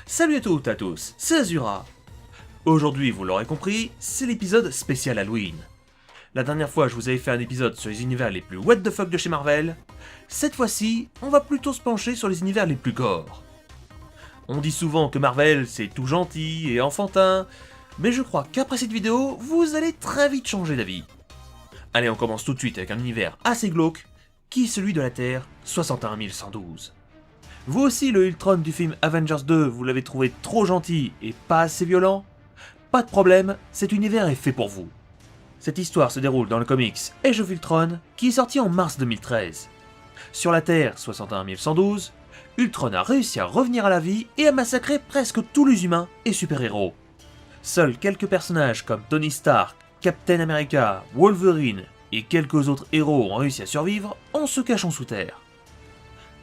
Salut à toutes et à tous, c'est Azura. Aujourd'hui, vous l'aurez compris, c'est l'épisode spécial Halloween. La dernière fois, je vous avais fait un épisode sur les univers les plus what the fuck de chez Marvel. Cette fois-ci, on va plutôt se pencher sur les univers les plus gore. On dit souvent que Marvel, c'est tout gentil et enfantin, mais je crois qu'après cette vidéo, vous allez très vite changer d'avis. Allez, on commence tout de suite avec un univers assez glauque, qui est celui de la Terre 61112. Vous aussi, le Ultron du film Avengers 2, vous l'avez trouvé trop gentil et pas assez violent? Pas de problème, cet univers est fait pour vous. Cette histoire se déroule dans le comics Age of Ultron, qui est sorti en mars 2013. Sur la Terre 61112, Ultron a réussi à revenir à la vie et à massacrer presque tous les humains et super-héros. Seuls quelques personnages comme Tony Stark, Captain America, Wolverine et quelques autres héros ont réussi à survivre en se cachant sous terre.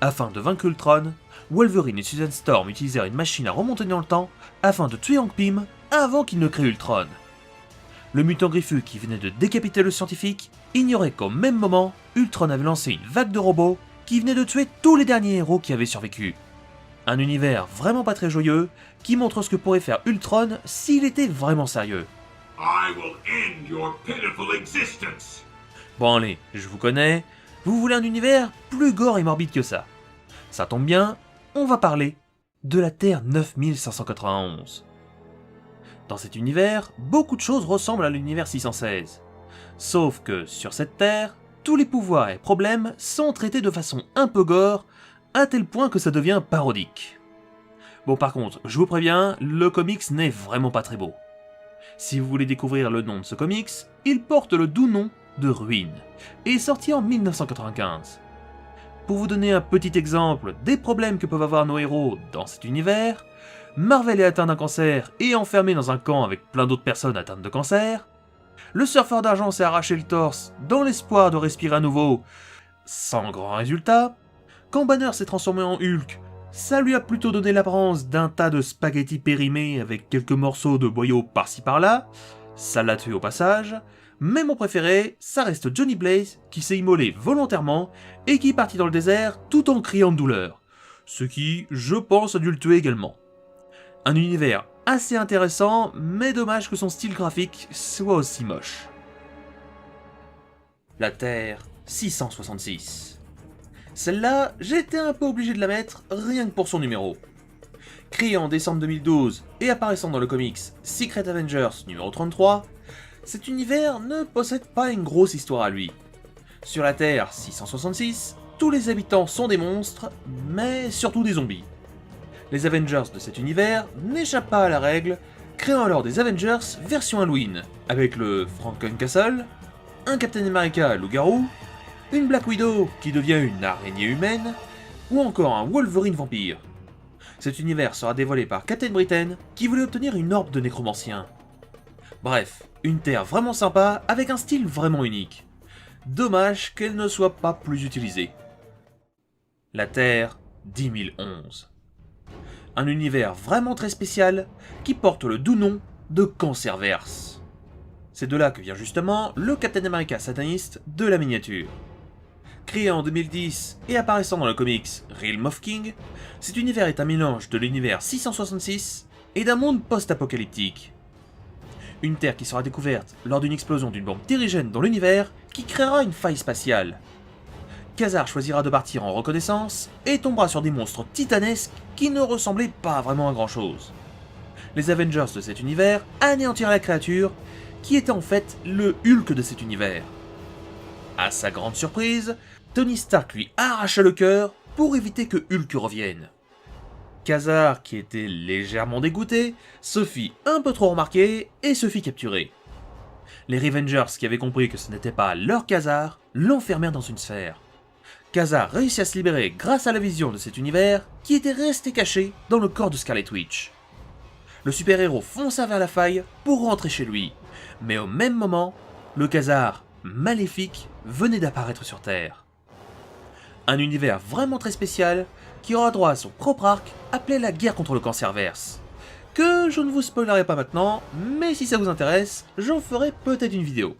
Afin de vaincre Ultron, Wolverine et Susan Storm utilisèrent une machine à remonter dans le temps afin de tuer Hank Pym avant qu'il ne crée Ultron. Le mutant griffu qui venait de décapiter le scientifique ignorait qu'au même moment, Ultron avait lancé une vague de robots qui venait de tuer tous les derniers héros qui avaient survécu. Un univers vraiment pas très joyeux qui montre ce que pourrait faire Ultron s'il était vraiment sérieux. I will end your pitiful existence. Bon allez, je vous connais, vous voulez un univers plus gore et morbide que ça. Ça tombe bien, on va parler de la Terre 9591. Dans cet univers, beaucoup de choses ressemblent à l'univers 616. Sauf que sur cette Terre, tous les pouvoirs et problèmes sont traités de façon un peu gore, à tel point que ça devient parodique. Bon par contre, je vous préviens, le comics n'est vraiment pas très beau. Si vous voulez découvrir le nom de ce comics, il porte le doux nom de Ruine, et est sorti en 1995. Pour vous donner un petit exemple des problèmes que peuvent avoir nos héros dans cet univers, Marvel est atteint d'un cancer et enfermé dans un camp avec plein d'autres personnes atteintes de cancer. Le surfeur d'argent s'est arraché le torse dans l'espoir de respirer à nouveau, sans grand résultat. Quand Banner s'est transformé en Hulk, ça lui a plutôt donné l'apparence d'un tas de spaghettis périmés avec quelques morceaux de boyaux par-ci par-là, ça l'a tué au passage. Mais mon préféré, ça reste Johnny Blaze qui s'est immolé volontairement et qui est parti dans le désert tout en criant de douleur. Ce qui, je pense, a dû le tuer également. Un univers assez intéressant, mais dommage que son style graphique soit aussi moche. La Terre 666. Celle-là, j'étais un peu obligé de la mettre rien que pour son numéro. Créée en décembre 2012 et apparaissant dans le comics Secret Avengers numéro 33, cet univers ne possède pas une grosse histoire à lui. Sur la Terre 666, tous les habitants sont des monstres, mais surtout des zombies. Les Avengers de cet univers n'échappent pas à la règle, créant alors des Avengers version Halloween, avec le Franken Castle, un Captain America loup-garou, une Black Widow qui devient une araignée humaine, ou encore un Wolverine vampire. Cet univers sera dévoilé par Captain Britain, qui voulait obtenir une orbe de nécromanciens. Bref, une Terre vraiment sympa, avec un style vraiment unique. Dommage qu'elle ne soit pas plus utilisée. La Terre 10011. Un univers vraiment très spécial, qui porte le doux nom de Cancerverse. C'est de là que vient justement le Captain America sataniste de la miniature. Créé en 2010 et apparaissant dans le comics Realm of King, cet univers est un mélange de l'univers 666 et d'un monde post-apocalyptique. Une Terre qui sera découverte lors d'une explosion d'une bombe terrigène dans l'univers qui créera une faille spatiale. Ka-Zar choisira de partir en reconnaissance et tombera sur des monstres titanesques qui ne ressemblaient pas vraiment à grand chose. Les Avengers de cet univers anéantirent la créature qui était en fait le Hulk de cet univers. À sa grande surprise, Tony Stark lui arracha le cœur pour éviter que Hulk revienne. Ka-Zar, qui était légèrement dégoûté, se fit un peu trop remarquer et se fit capturer. Les Revengers, qui avaient compris que ce n'était pas leur Ka-Zar, l'enfermèrent dans une sphère. Ka-Zar réussit à se libérer grâce à la vision de cet univers qui était resté caché dans le corps de Scarlet Witch. Le super-héros fonça vers la faille pour rentrer chez lui, mais au même moment, le Ka-Zar maléfique venait d'apparaître sur Terre. Un univers vraiment très spécial qui aura droit à son propre arc appelé la guerre contre le Cancerverse, que je ne vous spoilerai pas maintenant, mais si ça vous intéresse, j'en ferai peut-être une vidéo.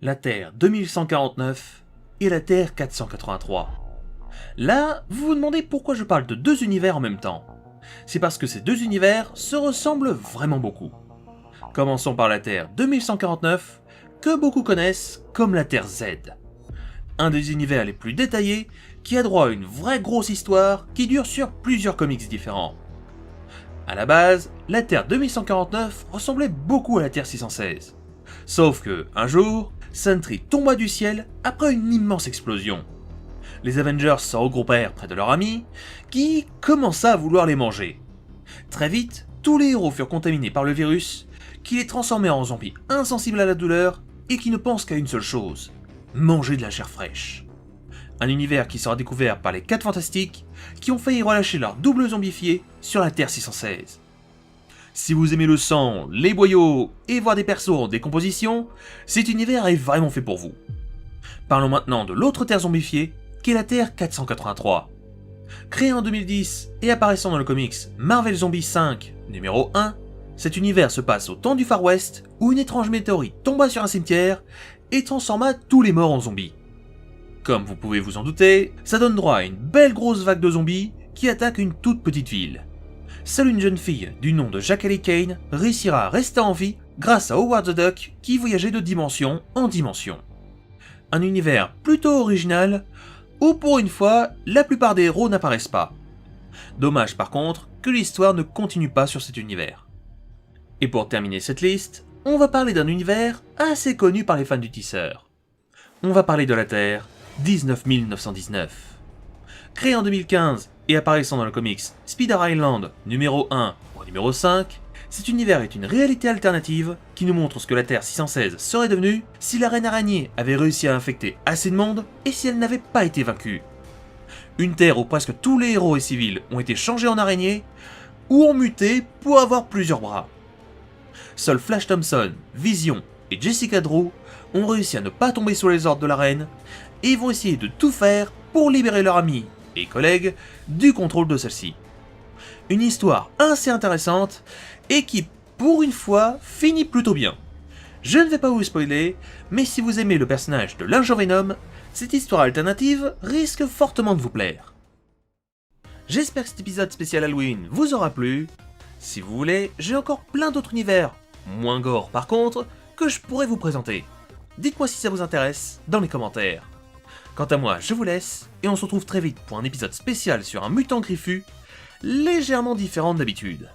La Terre 2149 et la Terre 483. Là, vous vous demandez pourquoi je parle de deux univers en même temps. C'est parce que ces deux univers se ressemblent vraiment beaucoup. Commençons par la Terre 2149, que beaucoup connaissent comme la Terre Z. Un des univers les plus détaillés, qui a droit à une vraie grosse histoire qui dure sur plusieurs comics différents. A la base, la Terre 2149 ressemblait beaucoup à la Terre 616. Sauf que, un jour, Sentry tomba du ciel après une immense explosion. Les Avengers se regroupèrent près de leur ami, qui commença à vouloir les manger. Très vite, tous les héros furent contaminés par le virus, qui les transformait en zombies insensibles à la douleur et qui ne pensent qu'à une seule chose, manger de la chair fraîche. Un univers qui sera découvert par les 4 Fantastiques, qui ont failli relâcher leur double zombifié sur la Terre 616. Si vous aimez le sang, les boyaux et voir des persos en décomposition, cet univers est vraiment fait pour vous. Parlons maintenant de l'autre Terre zombifiée, qui est la Terre 483. Créée en 2010 et apparaissant dans le comics Marvel Zombies 5, numéro 1, cet univers se passe au temps du Far West, où une étrange météorite tomba sur un cimetière et transforma tous les morts en zombies. Comme vous pouvez vous en douter, ça donne droit à une belle grosse vague de zombies qui attaque une toute petite ville. Seule une jeune fille du nom de Jackie Kane réussira à rester en vie grâce à Howard the Duck qui voyageait de dimension en dimension. Un univers plutôt original, où pour une fois, la plupart des héros n'apparaissent pas. Dommage par contre que l'histoire ne continue pas sur cet univers. Et pour terminer cette liste, on va parler d'un univers assez connu par les fans du tisseur. On va parler de la Terre 19919. Créée en 2015 et apparaissant dans le comics Spider Island numéro 1 au numéro 5, cet univers est une réalité alternative qui nous montre ce que la Terre 616 serait devenue si la Reine Araignée avait réussi à infecter assez de monde et si elle n'avait pas été vaincue. Une Terre où presque tous les héros et civils ont été changés en araignées ou ont muté pour avoir plusieurs bras. Seuls Flash Thompson, Vision et Jessica Drew ont réussi à ne pas tomber sous les ordres de la Reine et vont essayer de tout faire pour libérer leur ami et collègues du contrôle de celle-ci. Une histoire assez intéressante et qui, pour une fois, finit plutôt bien. Je ne vais pas vous spoiler, mais si vous aimez le personnage de l'Agent Venom, cette histoire alternative risque fortement de vous plaire. J'espère que cet épisode spécial Halloween vous aura plu. Si vous voulez, j'ai encore plein d'autres univers, moins gore par contre, que je pourrais vous présenter. Dites-moi si ça vous intéresse dans les commentaires. Quant à moi, je vous laisse, et on se retrouve très vite pour un épisode spécial sur un mutant griffu, légèrement différent d'habitude.